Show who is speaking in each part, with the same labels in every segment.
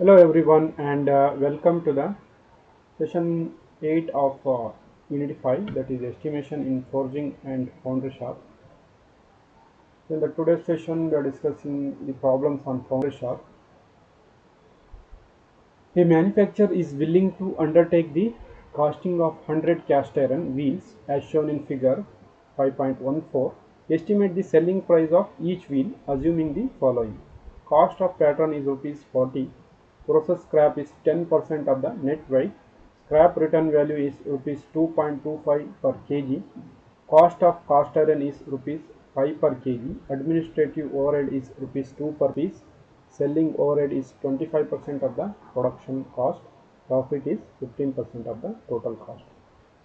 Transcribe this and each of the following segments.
Speaker 1: Hello everyone and welcome to the session 8 of Unity 5, that is estimation in forging and foundry shop. In the today's session we are discussing the problems on foundry shop. A manufacturer is willing to undertake the casting of 100 cast iron wheels as shown in figure 5.14. Estimate the selling price of each wheel assuming the following. Cost of pattern is rupees 40. Process scrap is 10% of the net weight. Scrap return value is rupees 2.25 per kg. Cost of cast iron is rupees 5 per kg. Administrative overhead is rupees 2 per piece. Selling overhead is 25% of the production cost. Profit is 15% of the total cost.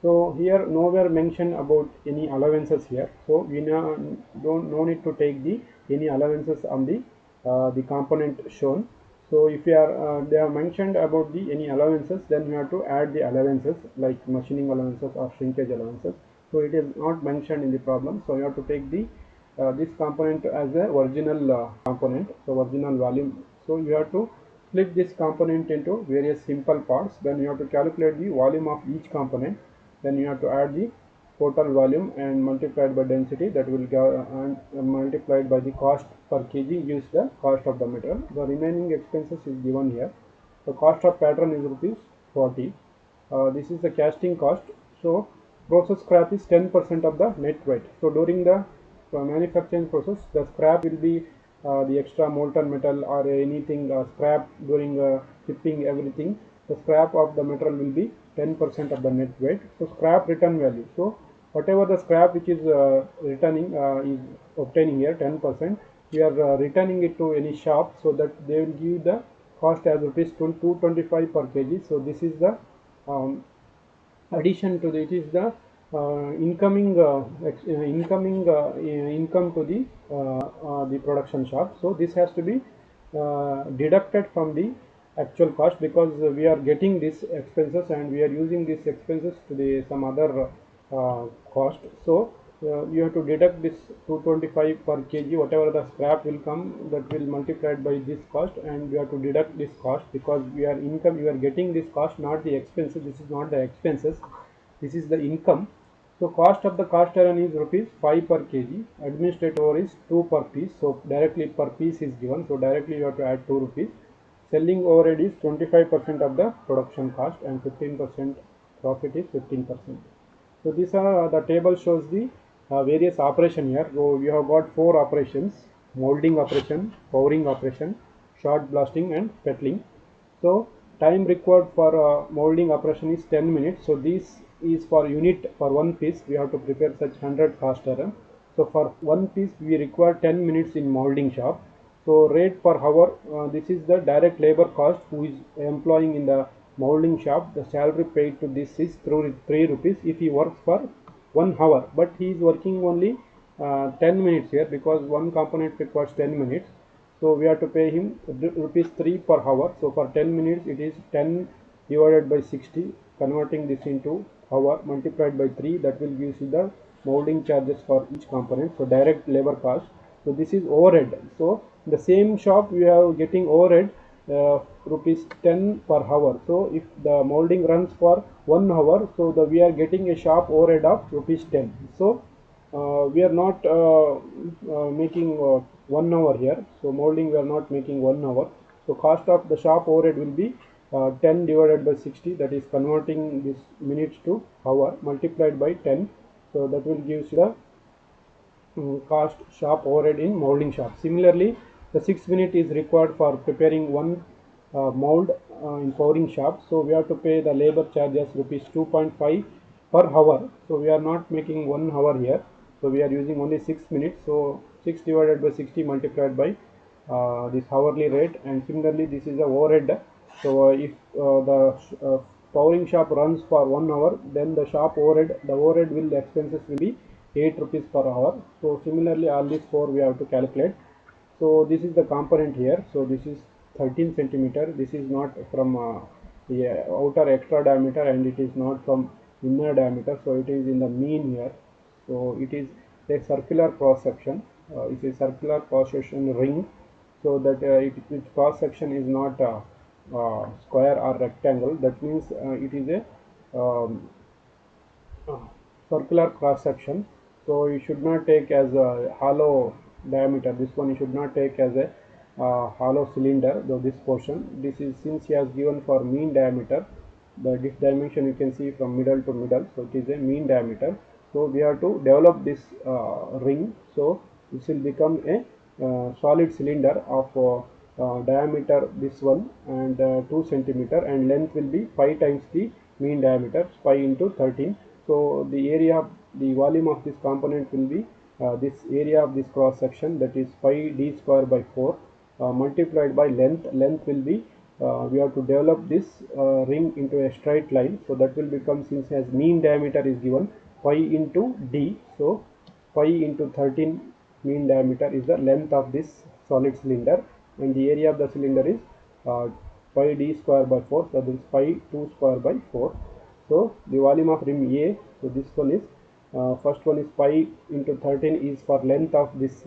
Speaker 1: So here nowhere mention about any allowances here. So we don't no need to take the any allowances on the component shown. So if you are they are mentioned about the any allowances, then you have to add the allowances like machining allowances or shrinkage allowances. So it is not mentioned in the problem. So you have to take the this component as a original component, so original volume. So you have to split this component into various simple parts. Then you have to calculate the volume of each component. Then you have to add the total volume and multiplied by density, that will give and multiplied by the cost per kg gives the cost of the material. The remaining expenses is given here. The cost of pattern is rupees 40. This is the casting cost. So process scrap is 10% of the net weight. So during the manufacturing process, the scrap will be the extra molten metal or anything scrap during shipping everything. The scrap of the material will be 10% of the net weight. So scrap return value. So whatever the scrap which is returning is obtaining here 10%, we are returning it to any shop, so that they will give the cost as rupees 225 per kg. So this is the um, addition to the, it is the incoming income to the production shop. So this has to be deducted from the actual cost, because we are getting these expenses and we are using these expenses to the some other cost. So you have to deduct this 225 per kg, whatever the scrap will come, that will multiplied by this cost, and we have to deduct this cost, because we are getting this cost, not the expenses. This is not the expenses, this is the income. So cost of the cast iron is rupees 5 per kg. Administrative over is 2 per piece. So directly per piece is given. So directly you have to add 2 rupees. Selling overhead is 25% of the production cost, and 15% profit is 15%. So these are the table shows the various operation here. So we have got 4 operations: molding operation, powering operation, shot blasting, and petling. So time required for molding operation is 10 minutes. So this is for unit, for one piece we have to prepare such 100 cast iron. So for one piece we require 10 minutes in molding shop. So rate per hour, this is the direct labor cost who is employing in the molding shop. The salary paid to this is 3 rupees if he works for 1 hour, but he is working only 10 minutes here, because one component requires 10 minutes. So we have to pay him rupees 3 per hour. So for 10 minutes it is 10 divided by 60, converting this into hour multiplied by 3, that will give you the molding charges for each component. So direct labor cost. So this is overhead. So in the same shop we are getting overhead rupees 10 per hour. So if the molding runs for 1 hour, so we are getting a shop overhead of rupees 10. So we are not making 1 hour here. So molding we are not making 1 hour. So cost of the shop overhead will be 10 divided by 60, that is converting this minutes to hour multiplied by 10. So that will give you the cost shop overhead in molding shop. Similarly, the 6 minute is required for preparing one mold in powering shop. So we have to pay the labor charges rupees 2.5 per hour. So we are not making 1 hour here. So we are using only 6 minutes. So 6 divided by 60 multiplied by this hourly rate. And similarly, this is the overhead. So if the powering shop runs for 1 hour, then the shop overhead, the overhead will the expenses will be 8 rupees per hour. So similarly, all these 4 we have to calculate. So this is the component here. So this is 13 centimeter. This is not from the outer extra diameter, and it is not from inner diameter. So it is in the mean here. So it is a circular cross section. It's a circular cross section ring, so that its cross section is not square or rectangle, that means it is a uh, circular cross section. So you should not take as a hollow diameter. This one you should not take as a hollow cylinder. Though this portion, this is, since he has given for mean diameter, this dimension you can see from middle to middle, so it is a mean diameter. So we have to develop this ring. So this will become a solid cylinder of diameter this one, and 2 centimeter, and length will be 5 times the mean diameter, 5 into 13. So the area, the volume of this component will be this area of this cross section, that is pi d square by 4 multiplied by length. Length will be, we have to develop this ring into a straight line, so that will become, since as mean diameter is given, pi into d. So pi into 13 mean diameter is the length of this solid cylinder, and the area of the cylinder is pi d square by 4, so this is pi 2 square by 4. So the volume of rim A, so this one is, first one is pi into 13 is for length of this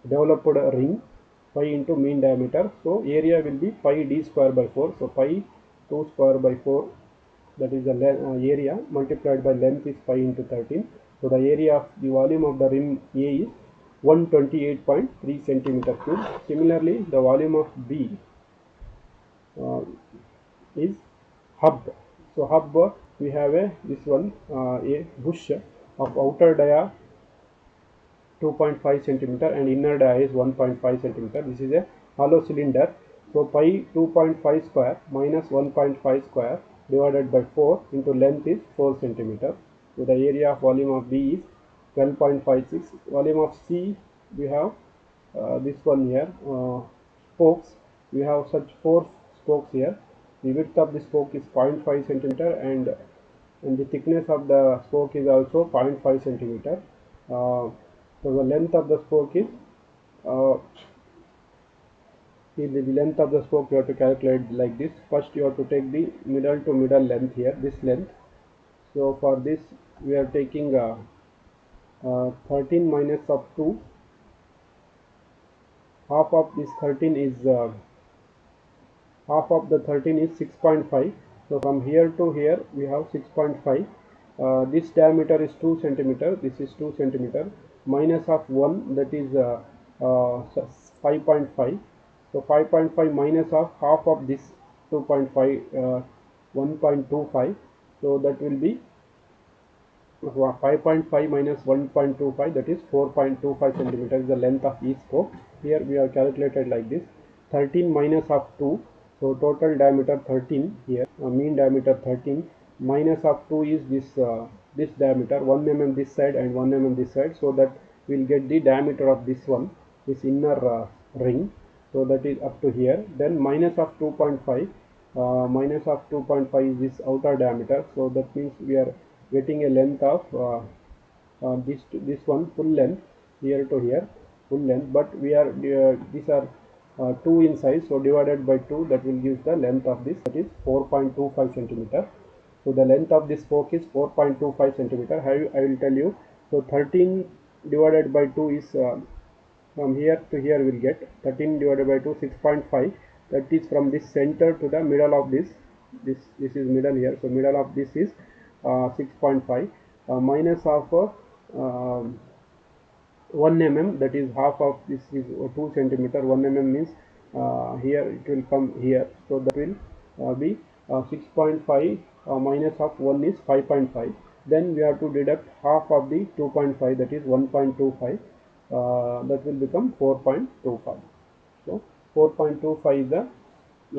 Speaker 1: developed ring, pi into mean diameter. So area will be pi d square by 4, so pi 2 square by 4, that is the area, multiplied by length is pi into 13. So the area of the volume of the rim A is 128.3 centimeter cube. Similarly, the volume of B is hub. So hub, we have a this one a bush of outer dia 2.5 centimeter and inner dia is 1.5 centimeter. This is a hollow cylinder. So pi 2.5 square minus 1.5 square divided by 4 into length is 4 centimeter. So the area of volume of B is 12.56. Volume of C, we have this one here, spokes. We have such 4 spokes here. The width of the spoke is 0.5 centimeter, and the thickness of the spoke is also 0.5 centimeter. So the length of the spoke is, the length of the spoke you have to calculate like this. First you have to take the middle to middle length here, this length. So for this we are taking 13 minus of 2. Half of this 13 is half of the 13 is 6.5. So from here to here we have 6.5. This diameter is 2 centimeter. This is 2 centimeter. Minus of 1, that is 5.5. So 5.5 minus of half of this 2.5, 1.25. So that will be 5.5 minus 1.25, that is 4.25 centimeters is the length of each spoke. Here we are calculated like this: 13 minus of 2, so total diameter 13 here, mean diameter 13, minus of 2 is this diameter, 1 mm this side and 1 mm this side, so that we'll get the diameter of this one, this inner ring. So that is up to here. Then minus of 2.5, minus of 2.5 is this outer diameter, so that means we are getting a length of this one full length, here to here full length, but we are these are 2 in size, so divided by 2, that will give the length of this, that is 4.25 centimeter. So the length of this spoke is 4.25 centimeter. I will tell you. So 13 divided by 2 is from here to here we will get 13 divided by 2, 6.5. That is from this center to the middle of this is middle here, so middle of this is 6.5, minus of 1 mm, that is half of this is 2 centimeter. 1 mm means here it will come here, so that will be 6.5 minus of 1 is 5.5. Then we have to deduct half of the 2.5, that is 1.25, that will become 4.25. So 4.25 is the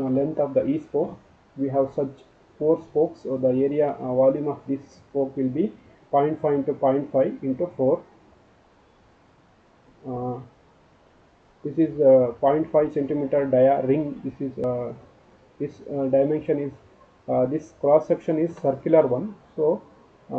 Speaker 1: length of the each spoke. We have such 4 spokes, so the area volume of this spoke will be 0.5 into 0.5 into 4. This is 0.5 centimeter dia ring. This is this dimension is this cross section is circular one. So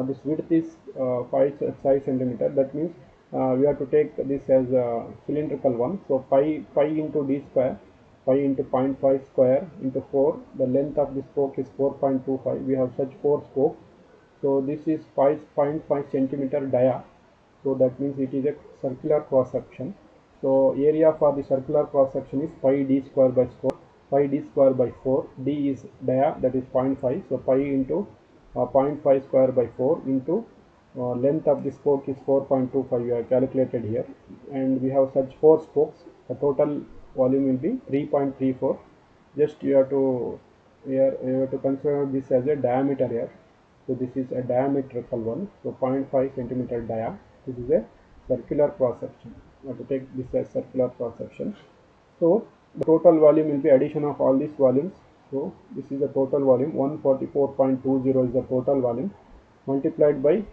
Speaker 1: this width is 5 centimeter. That means we have to take this as a cylindrical one. So pi into d square, pi into 0.5 square into 4. The length of this spoke is 4.25. We have such 4 spokes. So this is 5.5 centimeter dia. So that means it is a circular cross section. So area for the circular cross section is pi d square by 4. pi d square by 4. D is dia, that is 0.5. So pi into 0.5 square by 4 into length of the spoke is 4.25. We have calculated here, and we have such 4 spokes. The total volume will be 3.34. Just you have to consider this as a diameter here. So this is a diametrical one. So 0.5 centimeter dia. This is a circular cross section. You have to take this as circular cross section. So the total volume will be addition of all these volumes. So this is the total volume. 144.20 is the total volume, multiplied by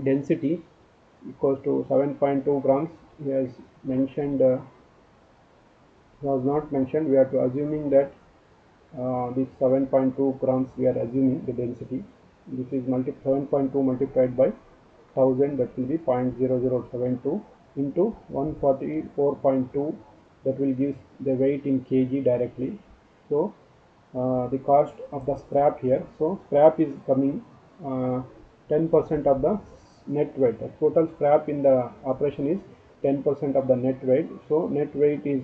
Speaker 1: density equals to 7.2 grams. He has mentioned, was not mentioned. We are to assuming that this 7.2 grams, we are assuming the density. This is 7.2 multiplied by 1000, that will be 0.0072 into 144.2, that will give the weight in kg directly. So the cost of the scrap here, so scrap is coming 10% of the net weight. The total scrap in the operation is 10% of the net weight. So net weight is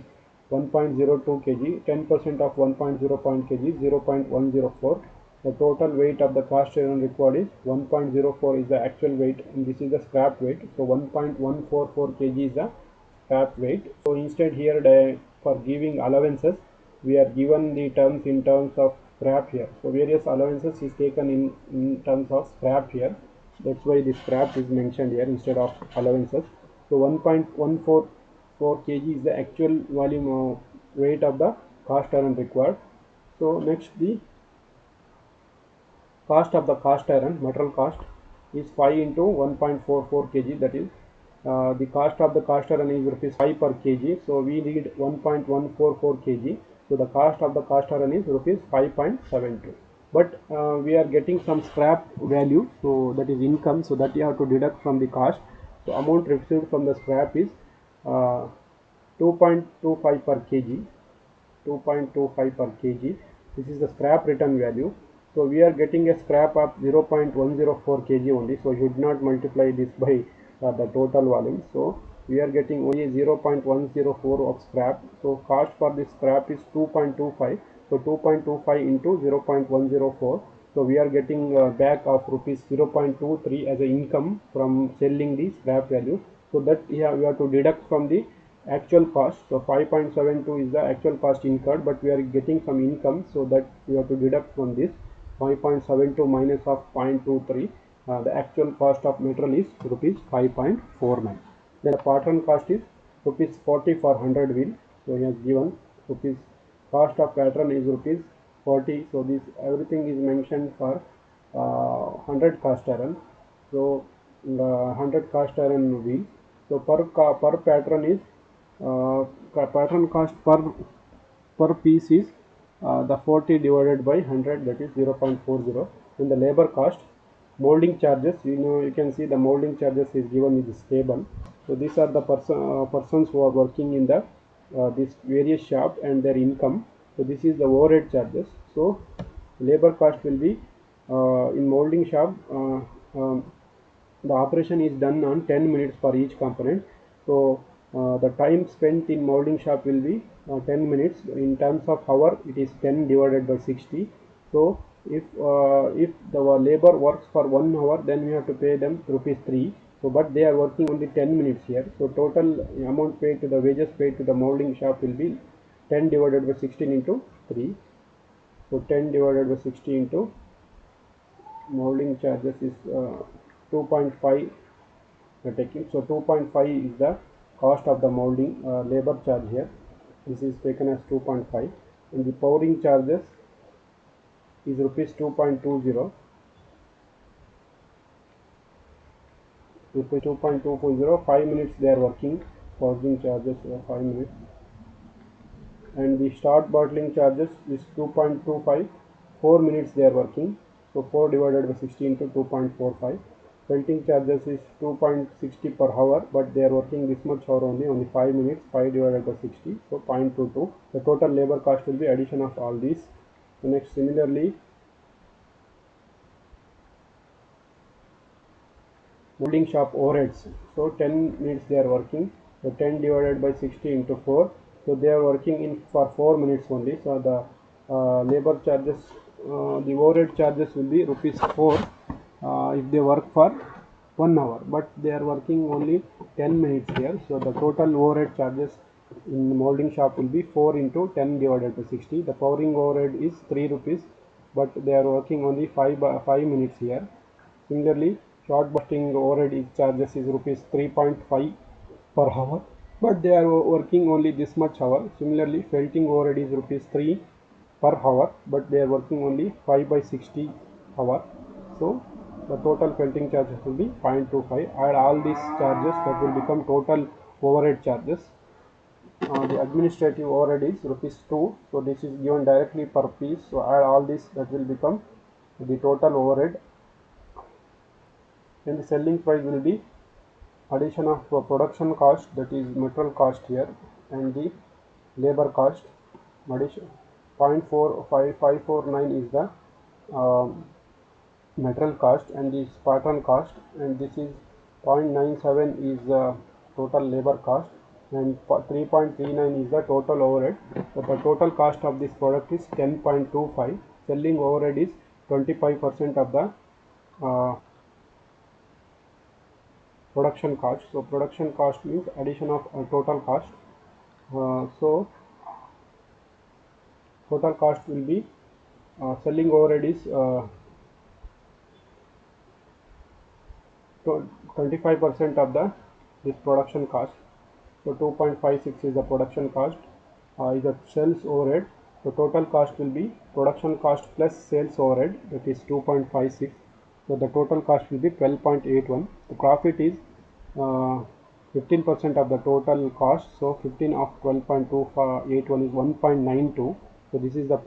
Speaker 1: 1.02 kg. 10% of 1.0 kg, 0.104. The total weight of the cast iron required is 1.04 is the actual weight, and this is the scrap weight. So 1.144 kg is the scrap weight. So instead here, for giving allowances, we are given the terms in terms of scrap here. So various allowances is taken in terms of scrap here. That's why the scrap is mentioned here instead of allowances. So 1.144 kg is the actual volume of weight of the cast iron required. So next, the cost of the cast iron, material cost, is 5 into 1.44 kg. That is the cost of the cast iron is rupees 5 per kg. So we need 1.144 kg. So the cost of the cast iron is rupees 5.72. But we are getting some scrap value, so that is income. So that you have to deduct from the cost. So amount received from the scrap is 2.25 per kg. 2.25 per kg. This is the scrap return value. So we are getting a scrap of 0.104 kg only. So you should not multiply this by the total volume. So we are getting only 0.104 of scrap. So cost for this scrap is 2.25. So 2.25 into 0.104. So we are getting back of rupees 0.23 as an income from selling the scrap value. So that we have to deduct from the actual cost. So 5.72 is the actual cost incurred, but we are getting some income, so that we have to deduct from this 5.72 minus of 0.23. The actual cost of material is rupees 5.49. Then the pattern cost is rupees 40 for 100 wheel. So he has given rupees, cost of pattern is rupees 40. So this everything is mentioned for 100 cast iron. So 100 cast iron wheel. So per pattern is pattern cost per piece is the 40 divided by 100, that is 0.40. In the labor cost, molding charges, you can see the molding charges is given in this table. So these are the persons who are working in the this various shop and their income. So this is the overhead charges. So labor cost will be in molding shop, the operation is done on 10 minutes for each component. So the time spent in molding shop will be 10 minutes. In terms of hour, it is 10 divided by 60. So if the labor works for 1 hour, then we have to pay them rupees 3. So but they are working only 10 minutes here. So total amount paid to the wages paid to the molding shop will be 10 divided by 16 into 3. So 10 divided by 60 into molding charges is 2.5 taking. So 2.5 is the cost of the molding labor charge here. This is taken as 2.5, and the powering charges is rupees 2.20. Rupees 2.240. 5 minutes they are working. Powering charges are 5 minutes, and the start bottling charges is 2.25. 4 minutes they are working. So 4 divided by 60 into 2.45. Pelting charges is 2.60 per hour, but they are working this much hour only 5 minutes. 5 divided by 60, so 0.22. The total labor cost will be addition of all these. So next, similarly, molding shop overheads. So 10 minutes they are working. So 10 divided by 60 into 4. So they are working in for 4 minutes only. So the labor charges, the overhead charges will be rupees 4 if they work for 1 hour, but they are working only 10 minutes here. So the total overhead charges in the molding shop will be 4 into 10 divided by 60. The powering overhead is 3 rupees, but they are working only 5 minutes here. Similarly, short busting overhead charges is rupees 3.5 per hour, but they are working only this much hour. Similarly, felting overhead is rupees 3 per hour, but they are working only 5 by 60 hour. So the total felting charges will be 0.25. Add all these charges, that will become total overhead charges. The administrative overhead is rupees 2, so this is given directly per piece. So add all this, that will become the total overhead. And the selling price will be addition of production cost, that is material cost here, and the labor cost. Addition 0.45549 is the material cost, and this pattern cost, and this is 0.97 is the total labor cost, and 3.39 is the total overhead. So the total cost of this product is 10.25. Selling overhead is 25% of the production cost. So production cost means addition of total cost. So total cost will be selling overhead is 25% of the this production cost. So 2.56 is the production cost, is the sales overhead. So total cost will be production cost plus sales overhead, that is 2.56. So the total cost will be 12.81. The profit is 15% of the total cost. So 15 of 12.281 is 1.92. So this is the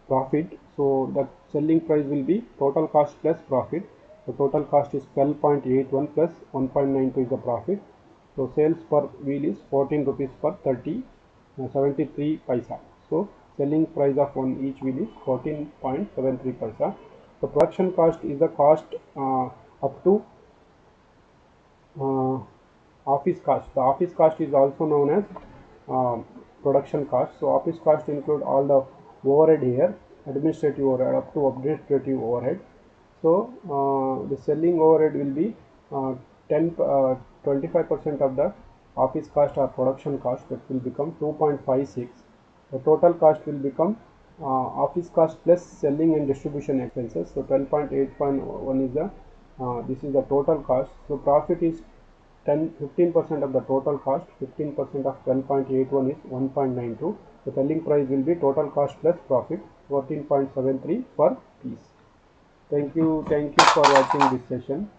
Speaker 1: profit. So the selling price will be total cost plus profit. The total cost is 12.81 plus 1.92 is the profit. So sales per wheel is 14 rupees per 73 paisa. So selling price of each wheel is 14.73 paisa. The production cost is the cost up to office cost. The office cost is also known as production cost. So office cost include all the overhead here, administrative overhead up to administrative overhead. So the selling overhead will be 25% of the office cost or production cost, that will become 2.56. The total cost will become office cost plus selling and distribution expenses. So 12.8.1 is the this is the total cost. So profit is 15% of the total cost. 15% of 12.81 is 1.92. The selling price will be total cost plus profit 14.73 per piece. Thank you for watching this session.